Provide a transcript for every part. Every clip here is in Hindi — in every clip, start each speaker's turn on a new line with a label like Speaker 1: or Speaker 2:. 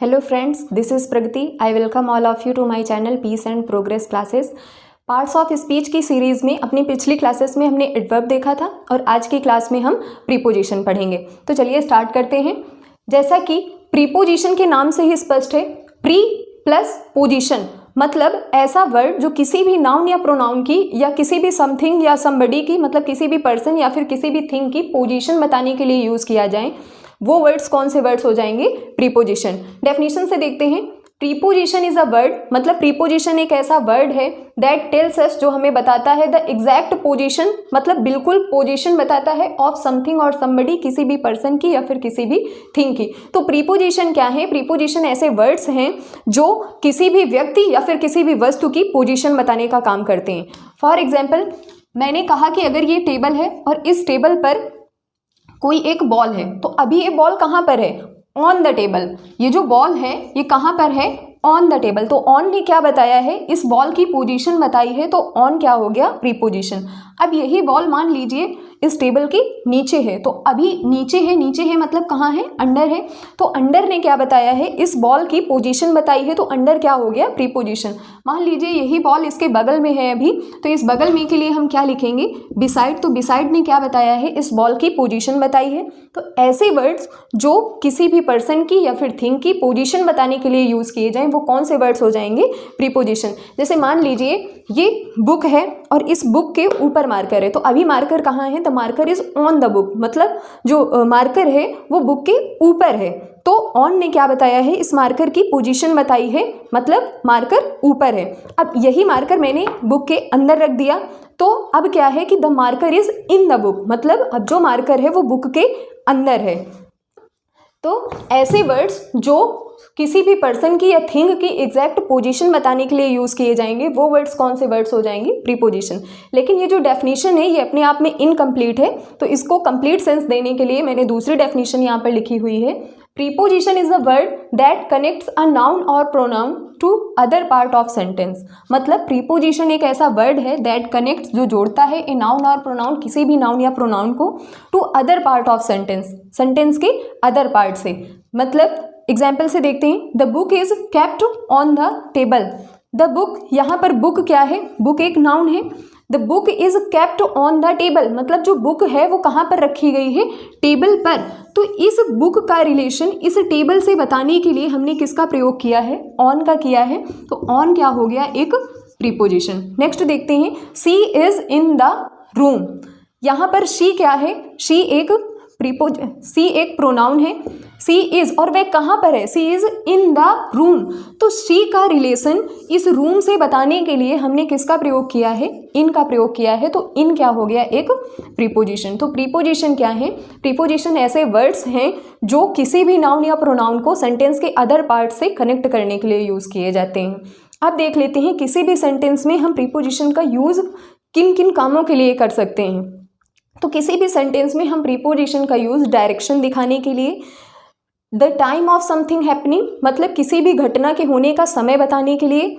Speaker 1: Hello friends, this is Pragati. I welcome all of you to my channel Peace and Progress Classes. Parts of speech की सीरीज़ में अपनी पिछली क्लासेस में हमने एडवर्ब देखा था और आज की क्लास में हम प्रीपोजिशन पढ़ेंगे। तो चलिए स्टार्ट करते हैं। जैसा कि प्रीपोजिशन के नाम से ही स्पष्ट है, प्री प्लस पोजिशन मतलब ऐसा वर्ड जो किसी भी नाउन या प्रोनाउन की या किसी भी समथिंग या समबडी की मतलब किसी भी पर्सन या फिर किसी भी थिंग की पोजीशन बताने के लिए यूज़ किया जाए, वो वर्ड्स कौन से वर्ड्स हो जाएंगे? प्रीपोजिशन। डेफिनेशन से देखते हैं। प्रीपोजिशन इज अ वर्ड मतलब प्रीपोजिशन एक ऐसा वर्ड है दैट टेल्स अस जो हमें बताता है द एग्जैक्ट पोजीशन मतलब बिल्कुल पोजीशन बताता है ऑफ समथिंग और समबडी किसी भी पर्सन की या फिर किसी भी थिंग की। तो प्रीपोजिशन क्या है? प्रीपोजिशन ऐसे वर्ड्स हैं जो किसी भी व्यक्ति या फिर किसी भी वस्तु की पोजीशन बताने का काम करते हैं। फॉर एग्जाम्पल, मैंने कहा कि अगर ये टेबल है और इस टेबल पर कोई एक बॉल है तो अभी ये बॉल कहाँ पर है? On the table. ये जो बॉल है ये कहाँ पर है? On the table. तो ऑन ने क्या बताया है? इस बॉल की पोजीशन बताई है, तो ऑन क्या हो गया? प्रीपोजिशन। अब यही बॉल मान लीजिए इस टेबल के नीचे है, तो अभी नीचे है मतलब कहाँ है? अंडर है। तो अंडर ने क्या बताया है? इस बॉल की पोजीशन बताई है, तो अंडर क्या हो गया? प्रीपोजिशन। मान लीजिए यही बॉल इसके बगल में है अभी, तो इस बगल में के लिए हम क्या लिखेंगे? बिसाइड। तो बिसाइड ने क्या बताया है? इस बॉल की पोजीशन बताई है। तो ऐसे वर्ड्स जो किसी भी पर्सन की या फिर थिंग की पोजीशन बताने के लिए यूज़ किए जाएं, वो कौन से वर्ड्स हो जाएंगे? प्रीपोजिशन। जैसे मान लीजिए ये बुक है और इस बुक के ऊपर मार्कर है, तो अभी मार्कर कहाँ है? The marker is on the book मतलब जो मार्कर है वो बुक के ऊपर है। तो ऑन ने क्या बताया है? इस मार्कर की पोजीशन बताई है मतलब मार्कर ऊपर है। अब यही मार्कर मैंने बुक के अंदर रख दिया, तो अब क्या है कि the marker is in the book मतलब अब जो मार्कर है वो बुक के अंदर है। तो ऐसे वर्ड्स जो किसी भी पर्सन की या थिंग की एग्जैक्ट पोजीशन बताने के लिए यूज़ किए जाएंगे, वो वर्ड्स कौन से वर्ड्स हो जाएंगे? प्रीपोजिशन। लेकिन ये जो डेफिनेशन है ये अपने आप में इनकम्प्लीट है, तो इसको कंप्लीट सेंस देने के लिए मैंने दूसरी डेफिनेशन यहाँ पर लिखी हुई है। Preposition is the word that connects a noun और pronoun to other part of sentence मतलब प्रीपोजिशन एक ऐसा वर्ड है दैट कनेक्ट्स जो जोड़ता है ए नाउन और प्रोनाउन किसी भी नाउन या प्रोनाउन को to other part of sentence के अदर पार्ट से। मतलब एग्जाम्पल से देखते हैं। The book is kept on the table. The book, यहाँ पर बुक क्या है? बुक एक नाउन है। The book is kept on the table मतलब जो बुक है वो कहाँ पर रखी गई है? टेबल पर। तो इस बुक का रिलेशन इस टेबल से बताने के लिए हमने किसका प्रयोग किया है? ऑन का किया है। तो ऑन क्या हो गया? एक प्रीपोजिशन। नेक्स्ट देखते हैं। She is in the room. यहाँ पर शी क्या है? शी एक प्रोनाउन है। सी इज और वह कहाँ पर है? सी इज इन द रूम। तो शी का रिलेशन इस रूम से बताने के लिए हमने किसका प्रयोग किया है? इन का प्रयोग किया है। तो इन क्या हो गया? एक प्रीपोजिशन। तो प्रीपोजिशन क्या है? प्रीपोजिशन ऐसे वर्ड्स हैं जो किसी भी नाउन या प्रोनाउन को सेंटेंस के अदर पार्ट से कनेक्ट करने के लिए यूज़ किए जाते हैं। अब देख लेते हैं किसी भी सेंटेंस में हम प्रीपोजिशन का यूज़ किन किन कामों के लिए कर सकते हैं। तो किसी भी सेंटेंस में हम प्रीपोजिशन का यूज़ डायरेक्शन दिखाने के लिए, the time of something happening मतलब किसी भी घटना के होने का समय बताने के लिए,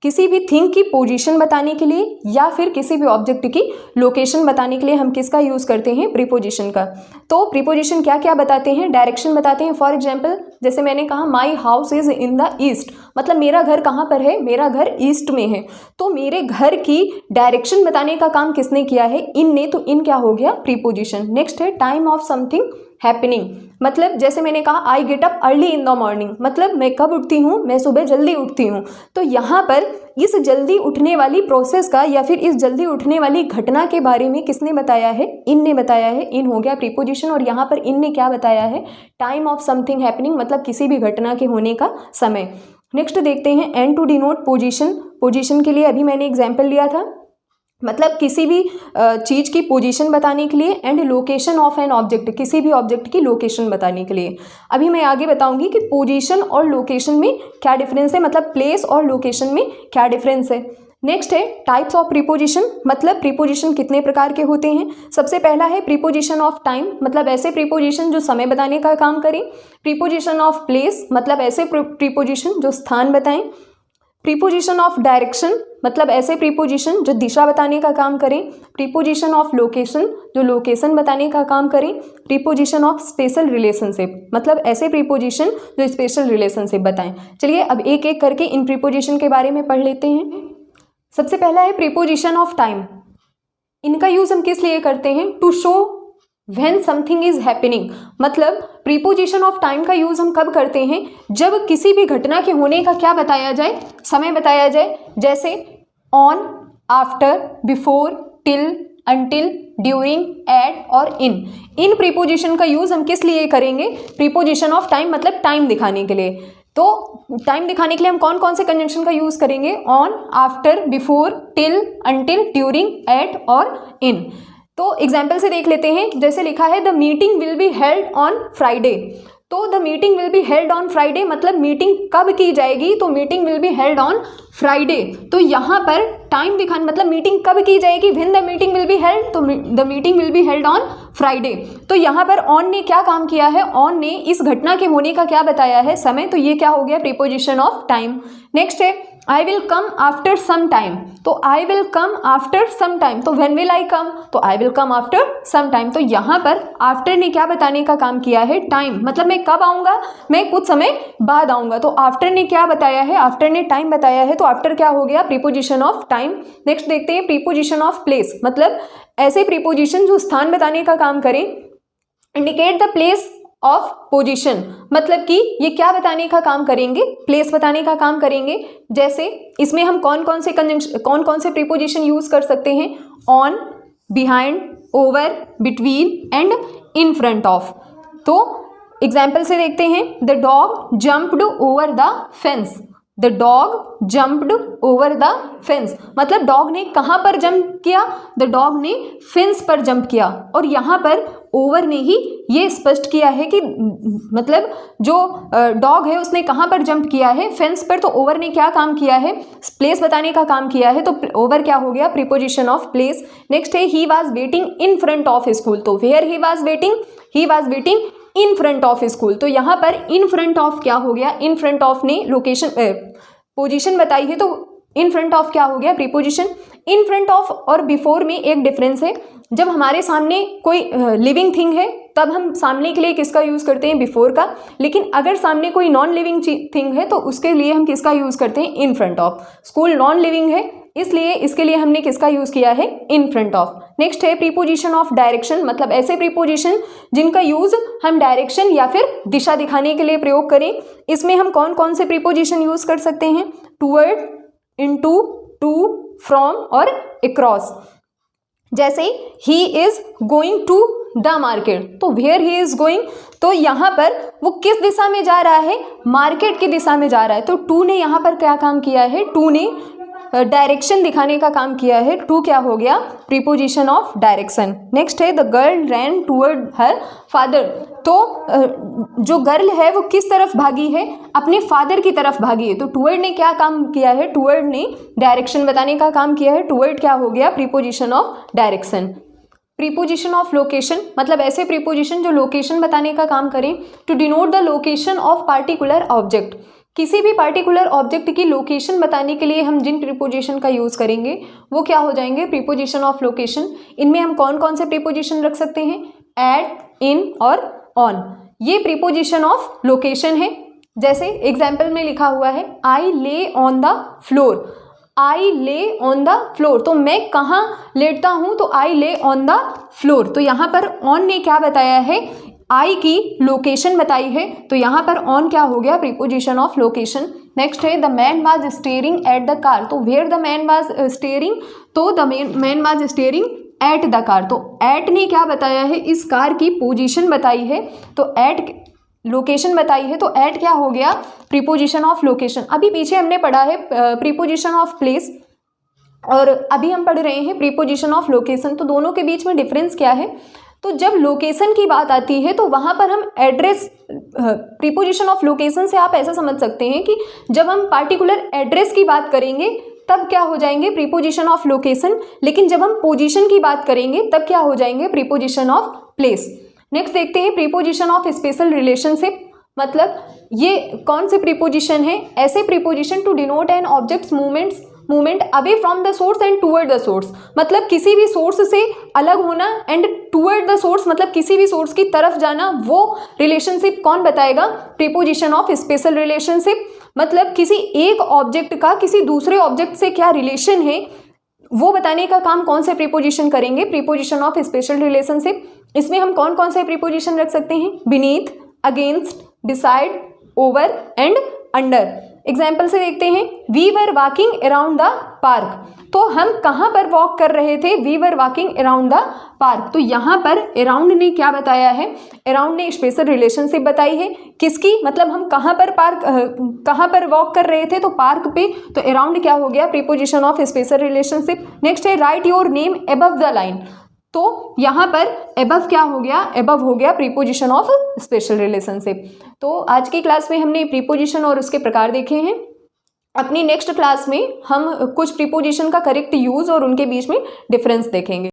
Speaker 1: किसी भी थिंग की पोजीशन बताने के लिए या फिर किसी भी ऑब्जेक्ट की लोकेशन बताने के लिए हम किसका यूज़ करते हैं? प्रीपोजिशन का। तो प्रीपोजिशन क्या क्या बताते हैं? डायरेक्शन बताते हैं। फॉर एग्जाम्पल, जैसे मैंने कहा my house is in the east मतलब मेरा घर कहाँ पर है? मेरा घर ईस्ट में है। तो मेरे घर की डायरेक्शन बताने का काम किसने किया है? इन ने। तो इन क्या हो गया? प्रीपोजिशन। नेक्स्ट है टाइम ऑफ समथिंग हैपनिंग मतलब जैसे मैंने कहा I get up early in the morning मतलब मैं कब उठती हूँ? मैं सुबह जल्दी उठती हूँ। तो यहाँ पर इस जल्दी उठने वाली प्रोसेस का या फिर इस जल्दी उठने वाली घटना के बारे में किसने बताया है? इन ने बताया है। इन हो गया प्रीपोजिशन। और यहाँ पर इन ने क्या बताया है? टाइम ऑफ समथिंग हैपनिंग मतलब किसी भी घटना के होने का समय। नेक्स्ट देखते हैं and to denote position. Position के लिए अभी मैंने एग्जाम्पल लिया था मतलब किसी भी चीज़ की पोजीशन बताने के लिए, and location of an object किसी भी ऑब्जेक्ट की लोकेशन बताने के लिए। अभी मैं आगे बताऊंगी कि पोजीशन और लोकेशन में क्या डिफरेंस है मतलब प्लेस और लोकेशन में क्या डिफरेंस है। नेक्स्ट है टाइप्स ऑफ प्रीपोजिशन मतलब प्रीपोजिशन कितने प्रकार के होते हैं। सबसे पहला है प्रीपोजिशन ऑफ टाइम मतलब ऐसे प्रीपोजिशन जो समय बताने का काम करें। प्रीपोजिशन ऑफ प्लेस मतलब ऐसे प्रीपोजिशन जो स्थान बताएं। प्रीपोजिशन ऑफ डायरेक्शन मतलब ऐसे प्रीपोजिशन जो दिशा बताने का काम करें। प्रीपोजिशन ऑफ लोकेशन जो लोकेशन बताने का काम करें। प्रीपोजिशन ऑफ स्पेशल रिलेशनशिप मतलब ऐसे प्रीपोजिशन जो स्पेशल रिलेशनशिप बताएं। चलिए अब एक एक करके इन प्रीपोजिशन के बारे में पढ़ लेते हैं। सबसे पहला है प्रीपोजिशन ऑफ टाइम। इनका यूज हम किस लिए करते हैं? To show when something is happening मतलब प्रीपोजिशन ऑफ टाइम का यूज हम कब करते हैं? जब किसी भी घटना के होने का क्या बताया जाए? समय बताया जाए। जैसे on, after, before, till, until, during, at और इन प्रीपोजिशन का यूज हम किस लिए करेंगे? प्रीपोजिशन ऑफ टाइम मतलब टाइम दिखाने के लिए। तो टाइम दिखाने के लिए हम कौन कौन से कंजंक्शन का यूज करेंगे? On, after, before, till, until, during, at और इन। तो एग्जाम्पल से देख लेते हैं। जैसे लिखा है the meeting will be held on Friday. तो the meeting will be held on Friday मतलब मीटिंग कब की जाएगी? तो meeting will be held on Friday. तो यहाँ पर टाइम दिखाना मतलब मीटिंग कब की जाएगी? When the meeting will be held, तो the meeting will be held on Friday. तो यहाँ पर ऑन ने क्या काम किया है? ऑन ने इस घटना के होने का क्या बताया है? समय। तो ये क्या हो गया? Preposition of time. नेक्स्ट है I will come after some time. तो I will come after some time तो व्हेन विल आई कम? तो I will come after some time. तो यहाँ पर आफ्टर ने क्या बताने का काम किया है? टाइम मतलब मैं कब आऊँगा? मैं कुछ समय बाद आऊँगा। तो आफ्टर ने क्या बताया है? आफ्टर ने टाइम बताया है। तो आफ्टर क्या हो गया? Preposition of time. नेक्स्ट देखते हैं प्रीपोजिशन ऑफ प्लेस मतलब ऐसे प्रीपोजिशन जो स्थान बताने का काम करें। Indicate the place of position मतलब कि ये क्या बताने का काम करेंगे? प्लेस बताने का काम करेंगे। जैसे इसमें हम कौन कौन से प्रीपोजिशन यूज कर सकते हैं? On, behind, over, between and in front of. तो एग्जाम्पल से देखते हैं। The dog jumped over the fence. The dog jumped over the fence मतलब डॉग ने कहाँ पर जंप किया? द डॉग ने फेंस पर जंप किया। और यहाँ पर ओवर ने ही ये स्पष्ट किया है कि मतलब जो डॉग है उसने कहाँ पर जंप किया है? फेंस पर। तो ओवर ने क्या काम किया है? प्लेस बताने का काम किया है। तो ओवर क्या हो गया? Preposition of place. नेक्स्ट है he was waiting in front of school. तो where he was waiting? He was waiting in front of school. तो यहाँ पर इन फ्रंट ऑफ क्या हो गया? इन फ्रंट ऑफ ने लोकेशन पोजीशन बताई है। तो इन फ्रंट ऑफ क्या हो गया? प्रीपोजिशन। इन फ्रंट ऑफ और बिफोर में एक डिफरेंस है। जब हमारे सामने कोई लिविंग थिंग है तब हम सामने के लिए किसका यूज़ करते हैं? बिफोर का। लेकिन अगर सामने कोई नॉन लिविंग थिंग है तो उसके लिए हम किसका यूज़ करते हैं? इन front of. School non living है इसलिए इसके लिए हमने किसका यूज़ किया है? इन फ्रंट ऑफ। नेक्स्ट है प्रीपोजिशन ऑफ डायरेक्शन मतलब ऐसे प्रीपोजिशन जिनका यूज़ हम डायरेक्शन या फिर दिशा दिखाने के लिए प्रयोग करें। इसमें हम कौन कौन से प्रीपोजिशन यूज़ कर सकते हैं? टूवर्ड, इनटू, टू, फ्रॉम और अक्रॉस। जैसे he is going to the market. तो वेयर ही इज गोइंग तो यहाँ पर वो किस दिशा में जा रहा है? मार्केट की दिशा में जा रहा है। तो टू ने यहाँ पर क्या काम किया है? टू ने डायरेक्शन दिखाने का काम किया है। टू क्या हो गया? Preposition of direction. नेक्स्ट है the girl ran toward her father. तो जो गर्ल है वो किस तरफ भागी है? अपने फादर की तरफ भागी है। तो टूवर्ड ने क्या काम किया है? टूवर्ड ने डायरेक्शन बताने का काम किया है। टूवर्ड क्या हो गया? Preposition of direction. Preposition of location मतलब ऐसे प्रीपोजिशन जो लोकेशन बताने का काम करें। To denote the location of particular object. किसी भी पार्टिकुलर ऑब्जेक्ट की लोकेशन बताने के लिए हम जिन प्रीपोजिशन का यूज़ करेंगे वो क्या हो जाएंगे? Preposition of location. इनमें हम कौन कौन से प्रीपोजिशन रख सकते हैं? एट, इन और ऑन। ये प्रीपोजिशन ऑफ लोकेशन है। जैसे एग्जाम्पल में लिखा हुआ है आई ले ऑन द फ्लोर। आई ले ऑन द फ्लोर तो मैं कहाँ लेटता हूँ? तो आई ले ऑन द फ्लोर। तो यहाँ पर ऑन ने क्या बताया है? आई की लोकेशन बताई है। तो यहाँ पर ऑन क्या हो गया? Preposition of location. नेक्स्ट है the man was staring at the car. तो where the man was staring? तो the man was staring at the car. तो एट ने क्या बताया है? इस कार की पोजीशन बताई है। तो एट लोकेशन बताई है। तो एट क्या हो गया? Preposition of location. अभी पीछे हमने पढ़ा है प्रीपोजिशन ऑफ प्लेस और अभी हम पढ़ रहे हैं प्रीपोजिशन ऑफ लोकेशन। तो दोनों के बीच में डिफरेंस क्या है? तो जब लोकेशन की बात आती है तो वहाँ पर हम एड्रेस प्रीपोजिशन ऑफ लोकेशन से आप ऐसा समझ सकते हैं कि जब हम पार्टिकुलर एड्रेस की बात करेंगे तब क्या हो जाएंगे? Preposition of location. लेकिन जब हम पोजीशन की बात करेंगे तब क्या हो जाएंगे? Preposition of place. नेक्स्ट देखते हैं प्रीपोजिशन ऑफ स्पेशल रिलेशनशिप मतलब ये कौन से प्रीपोजिशन है? ऐसे preposition to denote an object's movement away from the source and toward the source, मतलब किसी भी सोर्स से अलग होना, एंड टूवर्ड द सोर्स मतलब किसी भी सोर्स की तरफ जाना। वो रिलेशनशिप कौन बताएगा? प्रीपोजिशन ऑफ स्पेशल रिलेशनशिप, मतलब किसी एक ऑब्जेक्ट का किसी दूसरे ऑब्जेक्ट से क्या रिलेशन है वो बताने का काम कौन से प्रीपोजिशन करेंगे? Preposition of special relationship. इसमें हम कौन कौन से प्रीपोजिशन रख सकते हैं? Beneath, against, beside, over and under. Example से देखते हैं, we were walking around the park, तो हम कहाँ पर वॉक कर रहे थे? We were walking around the park. तो यहाँ पर अराउंड ने क्या बताया है? अराउंड ने स्पेशल रिलेशनशिप बताई है। किसकी? मतलब हम कहाँ पर वॉक कर रहे थे? तो पार्क पे। तो अराउंड क्या हो गया? Preposition of special relationship. Next है write your name above the line, तो यहाँ पर अबव क्या हो गया? अबव हो गया प्रीपोजिशन ऑफ स्पेशल रिलेशनशिप। तो आज की क्लास में हमने प्रीपोजिशन और उसके प्रकार देखे हैं। अपनी नेक्स्ट क्लास में हम कुछ प्रीपोजिशन का करेक्ट यूज और उनके बीच में डिफरेंस देखेंगे।